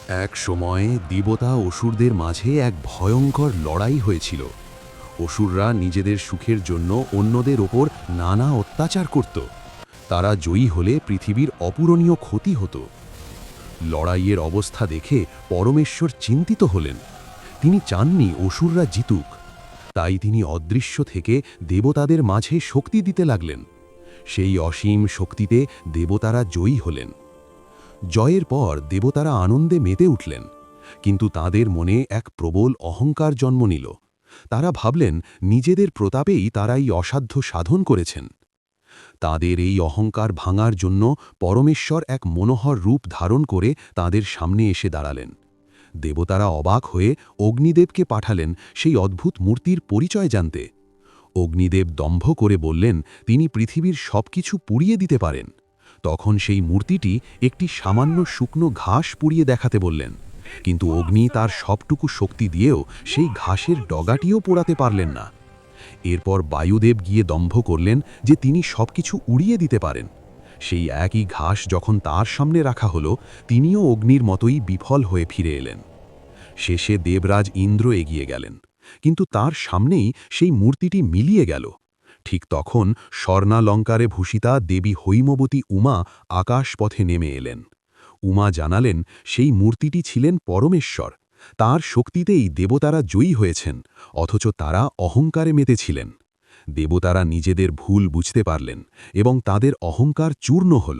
এক সময় দেবতা অসুরদের মাঝে এক ভয়ঙ্কর লড়াই হয়েছিল। অসুররা নিজেদের সুখের জন্য অন্যদের ওপর নানা অত্যাচার করত। তারা জয়ী হলে পৃথিবীর অপূরণীয় ক্ষতি হতো। লড়াইয়ের অবস্থা দেখে পরমেশ্বর চিন্তিত হলেন। তিনি চাননি অসুররা জিতুক। তাই তিনি অদৃশ্য থেকে দেবতাদের মাঝে শক্তি দিতে লাগলেন। সেই অসীম শক্তিতে দেবতারা জয়ী হলেন। জয়ের পর দেবতারা আনন্দে মেতে উঠলেন, কিন্তু তাদের মনে এক প্রবল অহংকার জন্ম নিল। তারা ভাবলেন নিজেদের প্রতাপেই তারা এই অসাধ্য সাধন করেছেন। তাদের এই অহংকার ভাঙার জন্য পরমেশ্বর এক মনোহর রূপ ধারণ করে তাদের সামনে এসে দাঁড়ালেন। দেবতারা অবাক হয়ে অগ্নিদেবকে পাঠালেন সেই অদ্ভুত মূর্তির পরিচয় জানতে। অগ্নিদেব দম্ভ করে বললেন তিনি পৃথিবীর সবকিছু পুড়িয়ে দিতে পারেন। তখন সেই মূর্তিটি একটি সামান্য শুকনো ঘাস পুড়িয়ে দেখাতে বললেন, কিন্তু অগ্নি তার সবটুকু শক্তি দিয়েও সেই ঘাসের ডগাটিও পোড়াতে পারলেন না। এরপর বায়ুদেব গিয়ে দম্ভ করলেন যে তিনি সবকিছু উড়িয়ে দিতে পারেন। সেই একই ঘাস যখন তার সামনে রাখা হলো, তিনিও অগ্নির মতোই বিফল হয়ে ফিরে এলেন। শেষে দেবরাজ ইন্দ্র এগিয়ে গেলেন, কিন্তু তার সামনেই সেই মূর্তিটি মিলিয়ে গেল। ঠিক তখন স্বর্ণালঙ্কারে ভূষিতা দেবী হৈমবতী উমা আকাশপথে নেমে এলেন। উমা জানালেন সেই মূর্তিটি ছিলেন পরমেশ্বর। তার শক্তিতেই দেবতারা জয়ী হয়েছেন, অথচ তারা অহংকারে মেতেছিলেন। দেবতারা নিজেদের ভুল বুঝতে পারলেন এবং তাদের অহংকার চূর্ণ হল।